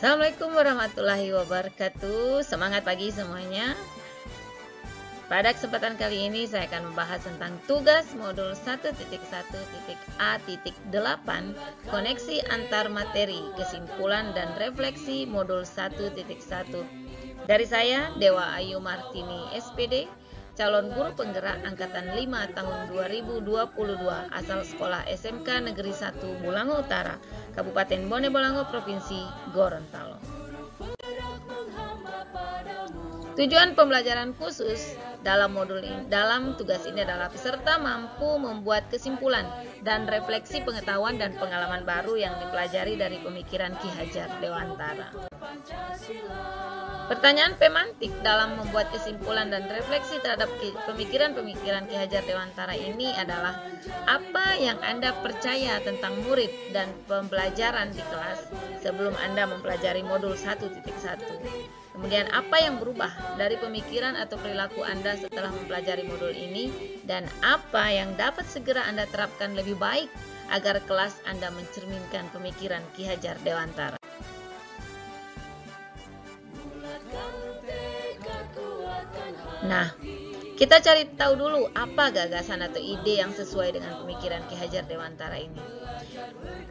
Assalamualaikum warahmatullahi wabarakatuh. Semangat pagi semuanya. Pada kesempatan kali ini saya akan membahas tentang tugas modul 1.1.A.8 koneksi antar materi, kesimpulan dan refleksi modul 1.1. Dari saya, Dewa Ayu Martini SPD, calon guru penggerak angkatan 5 tahun 2022 asal sekolah SMK Negeri 1 Bolango Utara, Kabupaten Bone Bolango, Provinsi Gorontalo. Tujuan pembelajaran khusus dalam tugas ini adalah peserta mampu membuat kesimpulan dan refleksi pengetahuan dan pengalaman baru yang dipelajari dari pemikiran Ki Hajar Dewantara. Pertanyaan pemantik dalam membuat kesimpulan dan refleksi terhadap pemikiran-pemikiran Ki Hajar Dewantara ini adalah apa yang Anda percaya tentang murid dan pembelajaran di kelas sebelum Anda mempelajari modul 1.1. Kemudian apa yang berubah dari pemikiran atau perilaku Anda setelah mempelajari modul ini, dan apa yang dapat segera Anda terapkan lebih baik agar kelas Anda mencerminkan pemikiran Ki Hajar Dewantara. Nah, kita cari tahu dulu apa gagasan atau ide yang sesuai dengan pemikiran Ki Hajar Dewantara ini.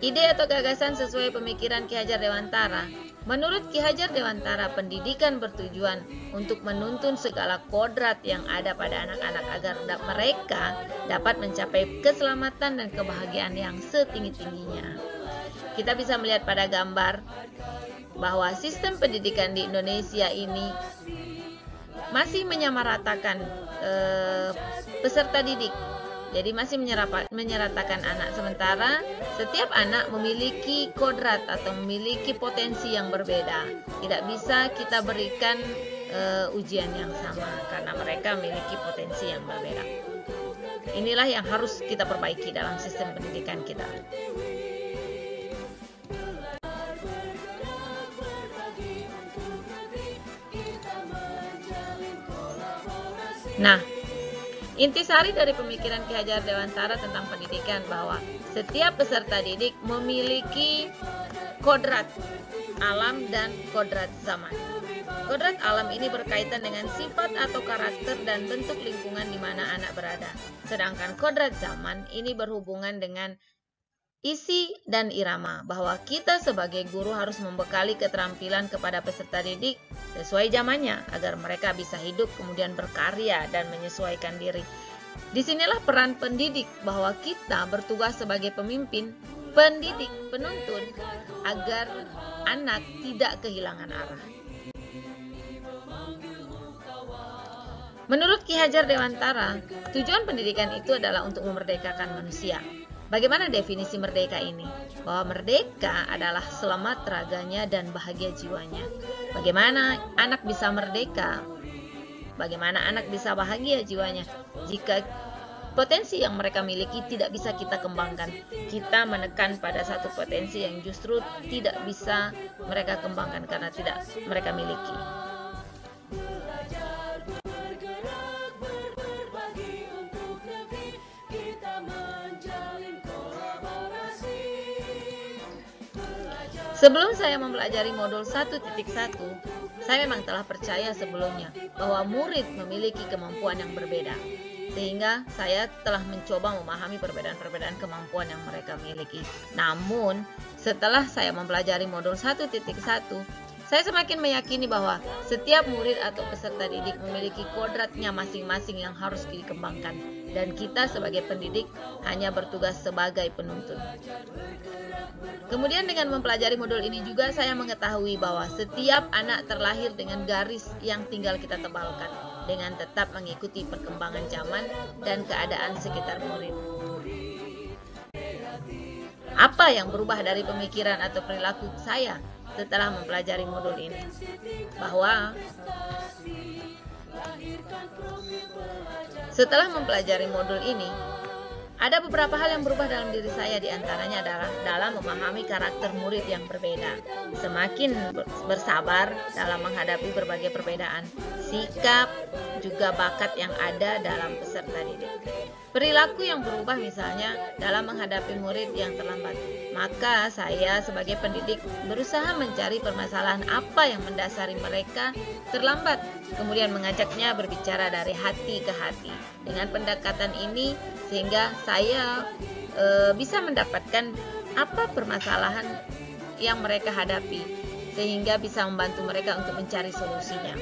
Ide atau gagasan sesuai pemikiran Ki Hajar Dewantara. Menurut Ki Hajar Dewantara, pendidikan bertujuan untuk menuntun segala kodrat yang ada pada anak-anak agar mereka dapat mencapai keselamatan dan kebahagiaan yang setinggi-tingginya. Kita bisa melihat pada gambar bahwa sistem pendidikan di Indonesia ini masih menyamaratakan peserta didik. Jadi masih menyeratakan anak, sementara setiap anak memiliki kodrat atau memiliki potensi yang berbeda. Tidak bisa kita berikan ujian yang sama karena mereka memiliki potensi yang berbeda. Inilah yang harus kita perbaiki dalam sistem pendidikan kita. Nah, intisari dari pemikiran Ki Hajar Dewantara tentang pendidikan bahwa setiap peserta didik memiliki kodrat alam dan kodrat zaman. Kodrat alam ini berkaitan dengan sifat atau karakter dan bentuk lingkungan di mana anak berada. Sedangkan kodrat zaman ini berhubungan dengan isi dan irama, bahwa kita sebagai guru harus membekali keterampilan kepada peserta didik sesuai zamannya agar mereka bisa hidup kemudian berkarya dan menyesuaikan diri. Disinilah peran pendidik, bahwa kita bertugas sebagai pemimpin, pendidik, penuntun agar anak tidak kehilangan arah. Menurut Ki Hajar Dewantara, tujuan pendidikan itu adalah untuk memerdekakan manusia. Bagaimana definisi merdeka ini? Bahwa merdeka adalah selamat raganya dan bahagia jiwanya. Bagaimana anak bisa merdeka? Bagaimana anak bisa bahagia jiwanya jika potensi yang mereka miliki tidak bisa kita kembangkan? Kita menekan pada satu potensi yang justru tidak bisa mereka kembangkan karena tidak mereka miliki. Sebelum saya mempelajari modul 1.1, saya memang telah percaya sebelumnya bahwa murid memiliki kemampuan yang berbeda. Sehingga saya telah mencoba memahami perbedaan-perbedaan kemampuan yang mereka miliki. Namun, setelah saya mempelajari modul 1.1, saya semakin meyakini bahwa setiap murid atau peserta didik memiliki kodratnya masing-masing yang harus dikembangkan. Dan kita sebagai pendidik hanya bertugas sebagai penuntun. Kemudian dengan mempelajari modul ini juga saya mengetahui bahwa setiap anak terlahir dengan garis yang tinggal kita tebalkan, dengan tetap mengikuti perkembangan zaman dan keadaan sekitar murid. Apa yang berubah dari pemikiran atau perilaku saya setelah mempelajari modul ini? Bahwa setelah mempelajari modul ini, ada beberapa hal yang berubah dalam diri saya, diantaranya adalah dalam memahami karakter murid yang berbeda. Semakin bersabar dalam menghadapi berbagai perbedaan sikap, juga bakat yang ada dalam peserta didik. Perilaku yang berubah misalnya dalam menghadapi murid yang terlambat. Maka saya sebagai pendidik berusaha mencari permasalahan apa yang mendasari mereka terlambat, kemudian mengajaknya berbicara dari hati ke hati. Dengan pendekatan ini sehingga saya bisa mendapatkan apa permasalahan yang mereka hadapi, sehingga bisa membantu mereka untuk mencari solusinya.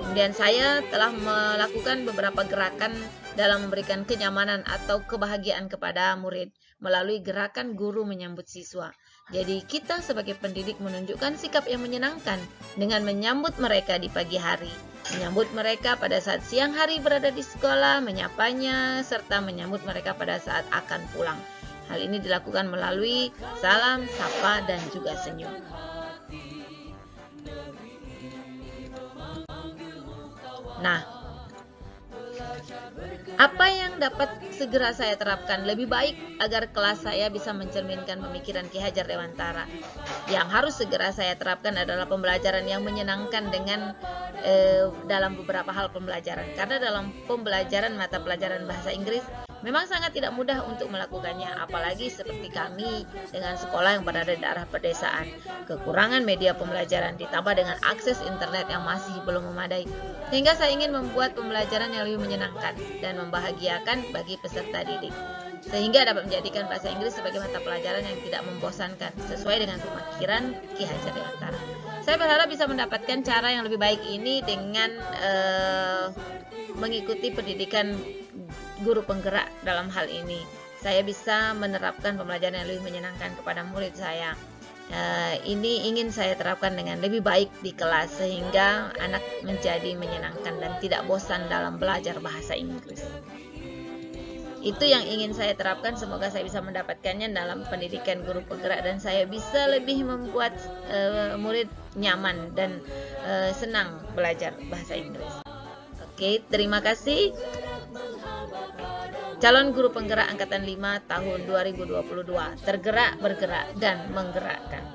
Kemudian saya telah melakukan beberapa gerakan dalam memberikan kenyamanan atau kebahagiaan kepada murid melalui gerakan guru menyambut siswa. Jadi kita sebagai pendidik menunjukkan sikap yang menyenangkan dengan menyambut mereka di pagi hari, menyambut mereka pada saat siang hari berada di sekolah, menyapanya, serta menyambut mereka pada saat akan pulang. Hal ini dilakukan melalui salam, sapa, dan juga senyum. Nah, apa yang dapat segera saya terapkan lebih baik agar kelas saya bisa mencerminkan pemikiran Ki Hajar Dewantara? Yang harus segera saya terapkan adalah pembelajaran yang menyenangkan dengan dalam beberapa hal pembelajaran. Karena dalam pembelajaran mata pelajaran bahasa Inggris memang sangat tidak mudah untuk melakukannya, apalagi seperti kami dengan sekolah yang berada di daerah pedesaan. Kekurangan media pembelajaran ditambah dengan akses internet yang masih belum memadai. Sehingga saya ingin membuat pembelajaran yang lebih menyenangkan dan membahagiakan bagi peserta didik, sehingga dapat menjadikan bahasa Inggris sebagai mata pelajaran yang tidak membosankan, sesuai dengan pemikiran Ki Hajar Dewantara. Saya berharap bisa mendapatkan cara yang lebih baik ini dengan mengikuti pendidikan guru penggerak. Dalam hal ini saya bisa menerapkan pembelajaran yang lebih menyenangkan kepada murid saya. Ini ingin saya terapkan dengan lebih baik di kelas sehingga anak menjadi menyenangkan dan tidak bosan dalam belajar bahasa Inggris. Itu yang ingin saya terapkan, semoga saya bisa mendapatkannya dalam pendidikan guru penggerak dan saya bisa lebih membuat murid nyaman dan senang belajar bahasa Inggris. Oke, terima kasih. Calon guru penggerak angkatan 5 tahun 2022, tergerak, bergerak, dan menggerakkan.